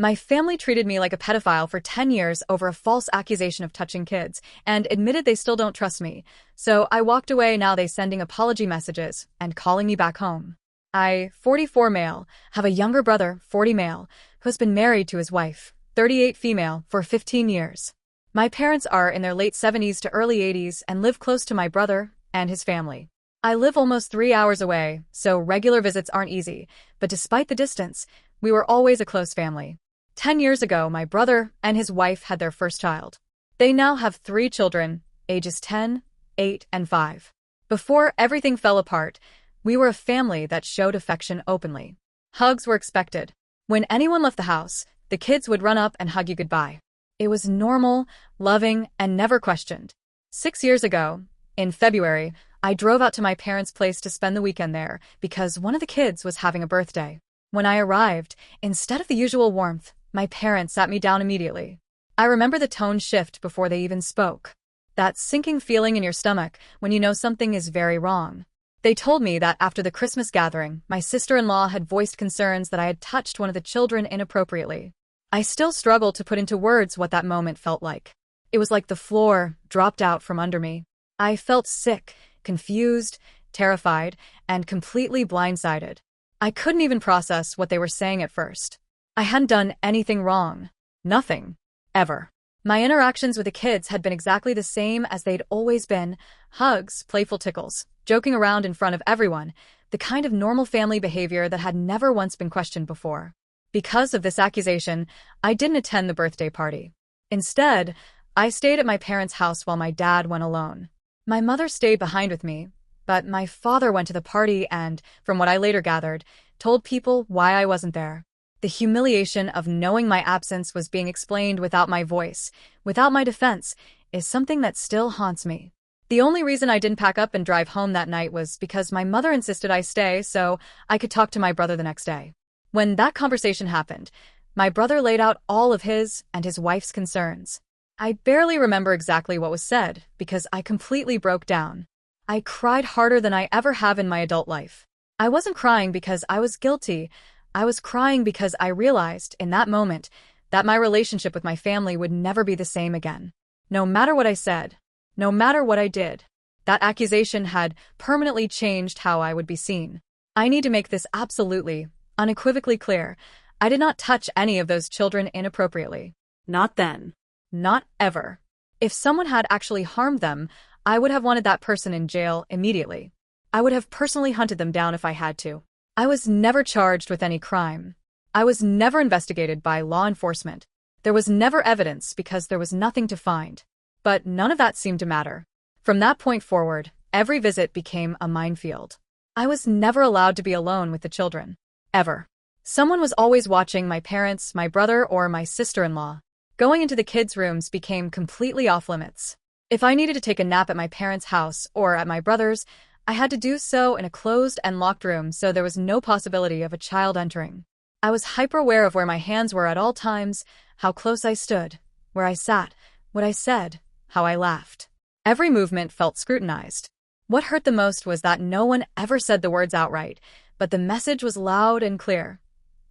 My family treated me like a pedophile for 10 years over a false accusation of touching kids, and admitted they still don't trust me. So I walked away. Now they sending apology messages and calling me back home. I, 44 male, have a younger brother, 40 male, who has been married to his wife, 38 female, for 15 years. My parents are in their late 70s to early 80s and live close to my brother and his family. I live almost 3 hours away, so regular visits aren't easy, but despite the distance, we were always a close family. 10 years ago, my brother and his wife had their first child. They now have 3 children, ages 10, 8, and 5. Before everything fell apart, we were a family that showed affection openly. Hugs were expected. When anyone left the house, the kids would run up and hug you goodbye. It was normal, loving, and never questioned. 6 years ago, in February, I drove out to my parents' place to spend the weekend there because one of the kids was having a birthday. When I arrived, instead of the usual warmth, my parents sat me down immediately. I remember the tone shift before they even spoke. That sinking feeling in your stomach when you know something is very wrong. They told me that after the Christmas gathering, my sister-in-law had voiced concerns that I had touched one of the children inappropriately. I still struggle to put into words what that moment felt like. It was like the floor dropped out from under me. I felt sick, confused, terrified, and completely blindsided. I couldn't even process what they were saying at first. I hadn't done anything wrong. Nothing. Ever. My interactions with the kids had been exactly the same as they'd always been. Hugs, playful tickles, joking around in front of everyone, the kind of normal family behavior that had never once been questioned before. Because of this accusation, I didn't attend the birthday party. Instead, I stayed at my parents' house while my dad went alone. My mother stayed behind with me, but my father went to the party and, from what I later gathered, told people why I wasn't there. The humiliation of knowing my absence was being explained without my voice, without my defense, is something that still haunts me. The only reason I didn't pack up and drive home that night was because my mother insisted I stay so I could talk to my brother the next day. When that conversation happened, my brother laid out all of his and his wife's concerns. I barely remember exactly what was said because I completely broke down. I cried harder than I ever have in my adult life. I wasn't crying because I was guilty. I was crying because I realized, in that moment, that my relationship with my family would never be the same again. No matter what I said, no matter what I did, that accusation had permanently changed how I would be seen. I need to make this absolutely, unequivocally clear. I did not touch any of those children inappropriately. Not then. Not ever. If someone had actually harmed them, I would have wanted that person in jail immediately. I would have personally hunted them down if I had to. I was never charged with any crime. I was never investigated by law enforcement. There was never evidence because there was nothing to find. But none of that seemed to matter. From that point forward, every visit became a minefield. I was never allowed to be alone with the children. Ever. Someone was always watching: my parents, my brother, or my sister-in-law. Going into the kids' rooms became completely off-limits. If I needed to take a nap at my parents' house or at my brother's, I had to do so in a closed and locked room, so there was no possibility of a child entering. I was hyper-aware of where my hands were at all times, how close I stood, where I sat, what I said, how I laughed. Every movement felt scrutinized. What hurt the most was that no one ever said the words outright, but the message was loud and clear.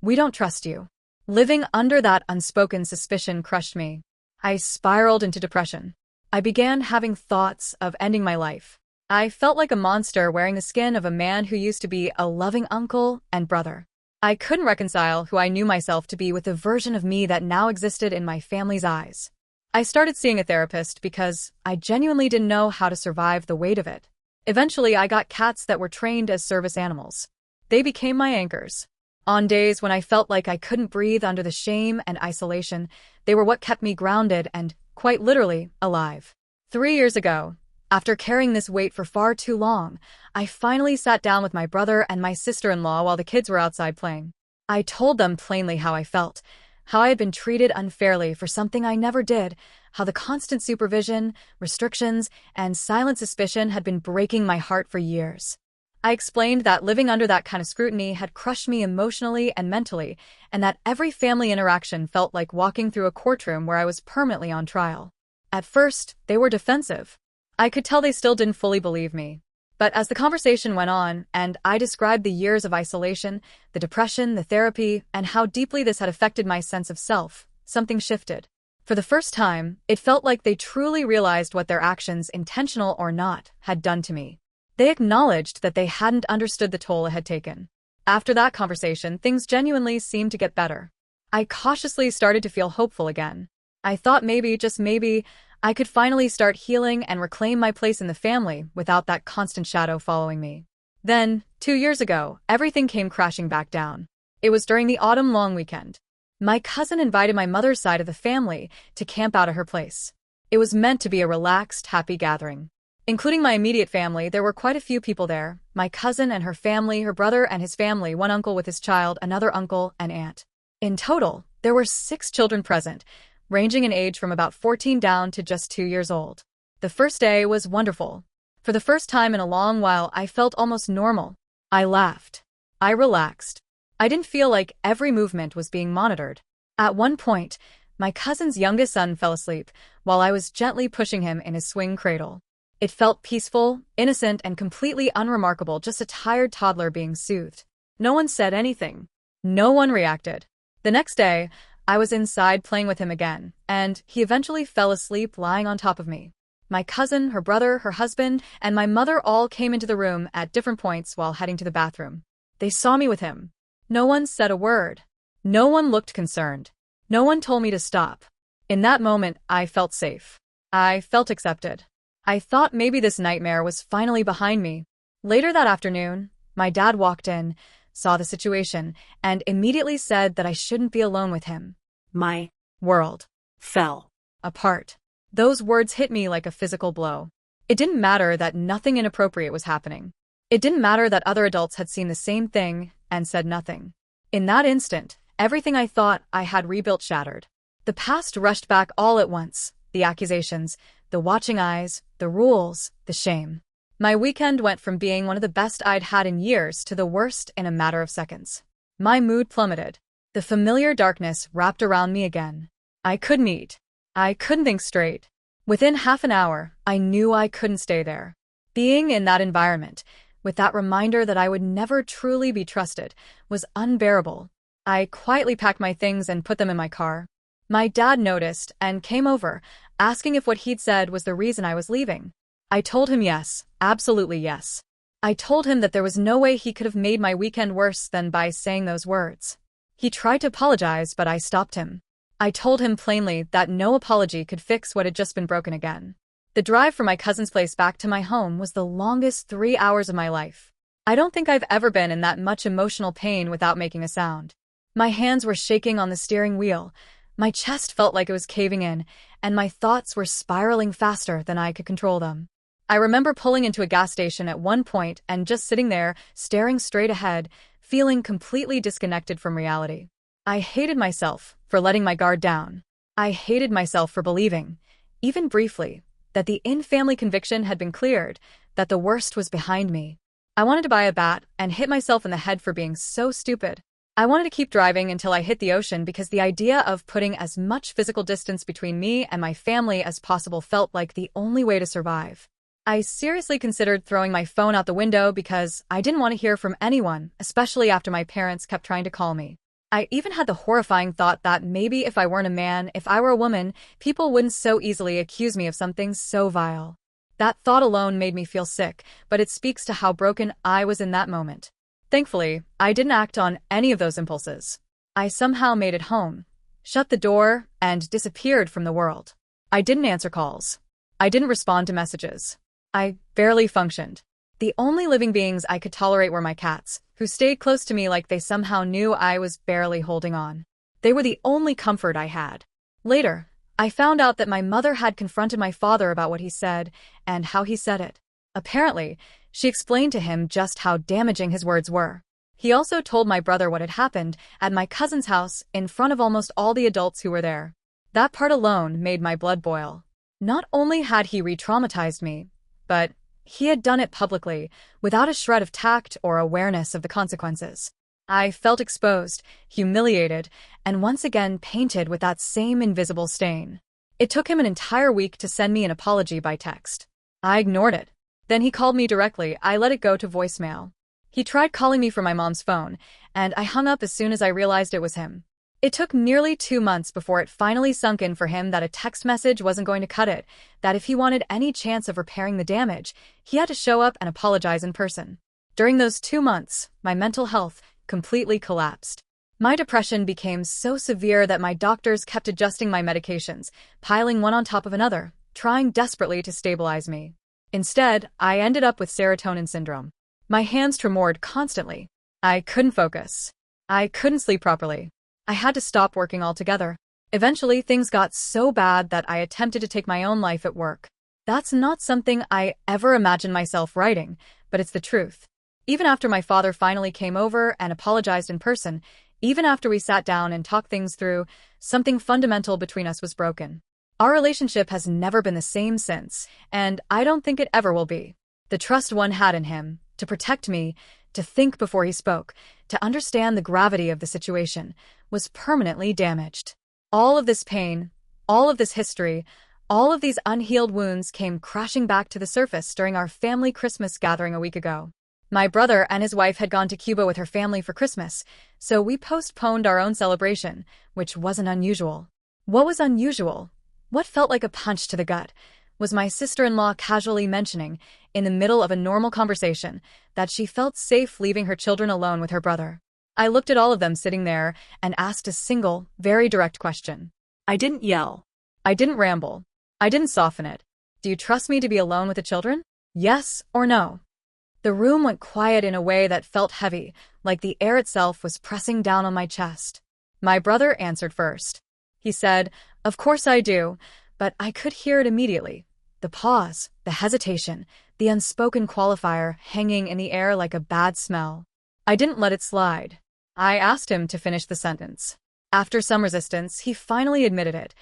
We don't trust you. Living under that unspoken suspicion crushed me. I spiraled into depression. I began having thoughts of ending my life. I felt like a monster wearing the skin of a man who used to be a loving uncle and brother. I couldn't reconcile who I knew myself to be with the version of me that now existed in my family's eyes. I started seeing a therapist because I genuinely didn't know how to survive the weight of it. Eventually, I got cats that were trained as service animals. They became my anchors. On days when I felt like I couldn't breathe under the shame and isolation, they were what kept me grounded and, quite literally, alive. 3 years ago, after carrying this weight for far too long, I finally sat down with my brother and my sister-in-law while the kids were outside playing. I told them plainly how I felt, how I had been treated unfairly for something I never did, how the constant supervision, restrictions, and silent suspicion had been breaking my heart for years. I explained that living under that kind of scrutiny had crushed me emotionally and mentally, and that every family interaction felt like walking through a courtroom where I was permanently on trial. At first, they were defensive. I could tell they still didn't fully believe me. But as the conversation went on, and I described the years of isolation, the depression, the therapy, and how deeply this had affected my sense of self, something shifted. For the first time, it felt like they truly realized what their actions, intentional or not, had done to me. They acknowledged that they hadn't understood the toll it had taken. After that conversation, things genuinely seemed to get better. I cautiously started to feel hopeful again. I thought maybe, just maybe, I could finally start healing and reclaim my place in the family without that constant shadow following me. Then, 2 years ago, everything came crashing back down. It was during the autumn long weekend. My cousin invited my mother's side of the family to camp out at her place. It was meant to be a relaxed, happy gathering. Including my immediate family, there were quite a few people there. My cousin and her family, her brother and his family, one uncle with his child, another uncle, and aunt. In total, there were 6 children present, ranging in age from about 14 down to just 2 years old. The first day was wonderful. For the first time in a long while, I felt almost normal. I laughed. I relaxed. I didn't feel like every movement was being monitored. At one point, my cousin's youngest son fell asleep while I was gently pushing him in his swing cradle. It felt peaceful, innocent, and completely unremarkable, just a tired toddler being soothed. No one said anything. No one reacted. The next day, I was inside playing with him again, and he eventually fell asleep lying on top of me. My cousin, her brother, her husband, and my mother all came into the room at different points while heading to the bathroom. They saw me with him. No one said a word. No one looked concerned. No one told me to stop. In that moment, I felt safe. I felt accepted. I thought maybe this nightmare was finally behind me. Later that afternoon, my dad walked in, saw the situation, and immediately said that I shouldn't be alone with him. My world fell apart. Those words hit me like a physical blow. It didn't matter that nothing inappropriate was happening. It didn't matter that other adults had seen the same thing and said nothing. In that instant, everything I thought I had rebuilt shattered. The past rushed back all at once. The accusations, the watching eyes, the rules, the shame. My weekend went from being one of the best I'd had in years to the worst in a matter of seconds. My mood plummeted. The familiar darkness wrapped around me again. I couldn't eat. I couldn't think straight. Within half an hour, I knew I couldn't stay there. Being in that environment, with that reminder that I would never truly be trusted, was unbearable. I quietly packed my things and put them in my car. My dad noticed and came over, asking if what he'd said was the reason I was leaving. I told him yes, absolutely yes. I told him that there was no way he could have made my weekend worse than by saying those words. He tried to apologize, but I stopped him. I told him plainly that no apology could fix what had just been broken again. The drive from my cousin's place back to my home was the longest 3 hours of my life. I don't think I've ever been in that much emotional pain without making a sound. My hands were shaking on the steering wheel. My chest felt like it was caving in, and my thoughts were spiraling faster than I could control them. I remember pulling into a gas station at one point and just sitting there, staring straight ahead, feeling completely disconnected from reality. I hated myself for letting my guard down. I hated myself for believing, even briefly, that the in-family conviction had been cleared, that the worst was behind me. I wanted to buy a bat and hit myself in the head for being so stupid. I wanted to keep driving until I hit the ocean because the idea of putting as much physical distance between me and my family as possible felt like the only way to survive. I seriously considered throwing my phone out the window because I didn't want to hear from anyone, especially after my parents kept trying to call me. I even had the horrifying thought that maybe if I weren't a man, if I were a woman, people wouldn't so easily accuse me of something so vile. That thought alone made me feel sick, but it speaks to how broken I was in that moment. Thankfully, I didn't act on any of those impulses. I somehow made it home, shut the door, and disappeared from the world. I didn't answer calls. I didn't respond to messages. I barely functioned. The only living beings I could tolerate were my cats, who stayed close to me like they somehow knew I was barely holding on. They were the only comfort I had. Later, I found out that my mother had confronted my father about what he said and how he said it. Apparently, she explained to him just how damaging his words were. He also told my brother what had happened at my cousin's house in front of almost all the adults who were there. That part alone made my blood boil. Not only had he re-traumatized me, but he had done it publicly, without a shred of tact or awareness of the consequences. I felt exposed, humiliated, and once again painted with that same invisible stain. It took him an entire week to send me an apology by text. I ignored it. Then he called me directly. I let it go to voicemail. He tried calling me from my mom's phone, and I hung up as soon as I realized it was him. It took nearly 2 months before it finally sunk in for him that a text message wasn't going to cut it, that if he wanted any chance of repairing the damage, he had to show up and apologize in person. During those 2 months, my mental health completely collapsed. My depression became so severe that my doctors kept adjusting my medications, piling one on top of another, trying desperately to stabilize me. Instead, I ended up with serotonin syndrome. My hands tremored constantly. I couldn't focus. I couldn't sleep properly. I had to stop working altogether. Eventually, things got so bad that I attempted to take my own life at work. That's not something I ever imagined myself writing, but it's the truth. Even after my father finally came over and apologized in person, even after we sat down and talked things through, something fundamental between us was broken. Our relationship has never been the same since, and I don't think it ever will be. The trust one had in him, to protect me, to think before he spoke, to understand the gravity of the situation, was permanently damaged. All of this pain, all of this history, all of these unhealed wounds came crashing back to the surface during our family Christmas gathering a week ago. My brother and his wife had gone to Cuba with her family for Christmas, so we postponed our own celebration, which wasn't unusual. What was unusual, what felt like a punch to the gut, was my sister-in-law casually mentioning, in the middle of a normal conversation, that she felt safe leaving her children alone with her brother. I looked at all of them sitting there and asked a single, very direct question. I didn't yell. I didn't ramble. I didn't soften it. Do you trust me to be alone with the children? Yes or no? The room went quiet in a way that felt heavy, like the air itself was pressing down on my chest. My brother answered first. He said, "Of course I do," but I could hear it immediately. The pause, the hesitation, the unspoken qualifier hanging in the air like a bad smell. I didn't let it slide. I asked him to finish the sentence. After some resistance, he finally admitted it.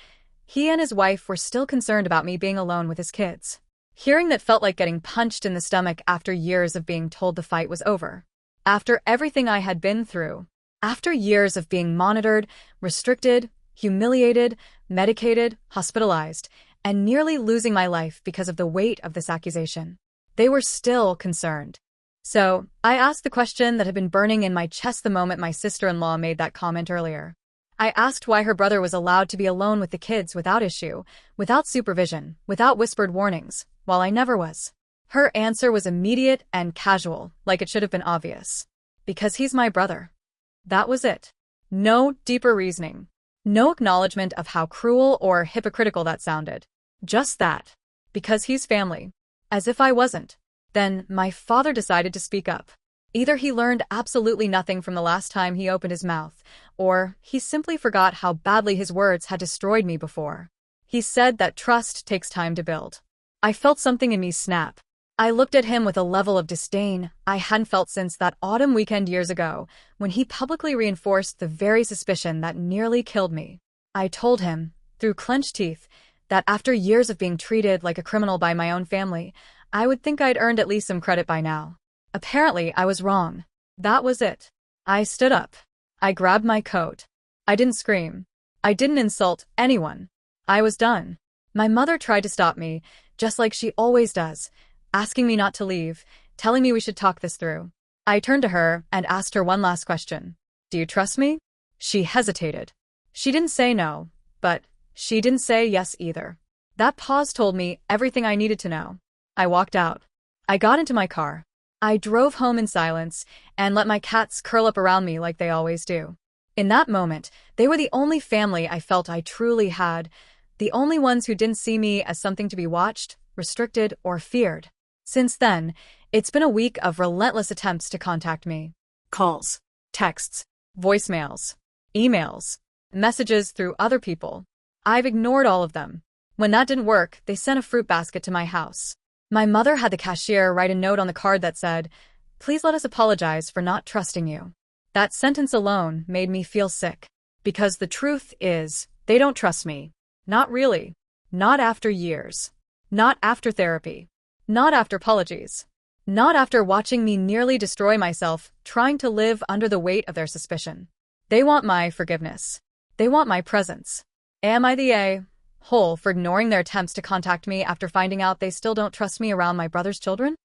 He and his wife were still concerned about me being alone with his kids. Hearing that felt like getting punched in the stomach after years of being told the fight was over. After everything I had been through. After years of being monitored, restricted, humiliated, medicated, hospitalized, and nearly losing my life because of the weight of this accusation. They were still concerned. So, I asked the question that had been burning in my chest the moment my sister-in-law made that comment earlier. I asked why her brother was allowed to be alone with the kids without issue, without supervision, without whispered warnings, while I never was. Her answer was immediate and casual, like it should have been obvious. Because he's my brother. That was it. No deeper reasoning. No acknowledgement of how cruel or hypocritical that sounded. Just that. Because he's family. As if I wasn't. Then, my father decided to speak up. Either he learned absolutely nothing from the last time he opened his mouth, or he simply forgot how badly his words had destroyed me before. He said that trust takes time to build. I felt something in me snap. I looked at him with a level of disdain I hadn't felt since that autumn weekend years ago, when he publicly reinforced the very suspicion that nearly killed me. I told him, through clenched teeth, that after years of being treated like a criminal by my own family, I would think I'd earned at least some credit by now. Apparently, I was wrong. That was it. I stood up. I grabbed my coat. I didn't scream. I didn't insult anyone. I was done. My mother tried to stop me, just like she always does, asking me not to leave, telling me we should talk this through. I turned to her and asked her one last question. Do you trust me? She hesitated. She didn't say no, but she didn't say yes either. That pause told me everything I needed to know. I walked out. I got into my car. I drove home in silence and let my cats curl up around me like they always do. In that moment, they were the only family I felt I truly had, the only ones who didn't see me as something to be watched, restricted, or feared. Since then, it's been a week of relentless attempts to contact me. Calls, texts, voicemails, emails, messages through other people. I've ignored all of them. When that didn't work, they sent a fruit basket to my house. My mother had the cashier write a note on the card that said, "Please let us apologize for not trusting you." That sentence alone made me feel sick. Because the truth is, they don't trust me. Not really. Not after years. Not after therapy. Not after apologies. Not after watching me nearly destroy myself, trying to live under the weight of their suspicion. They want my forgiveness. They want my presence. Am I the A, Whole for ignoring their attempts to contact me after finding out they still don't trust me around my brother's children?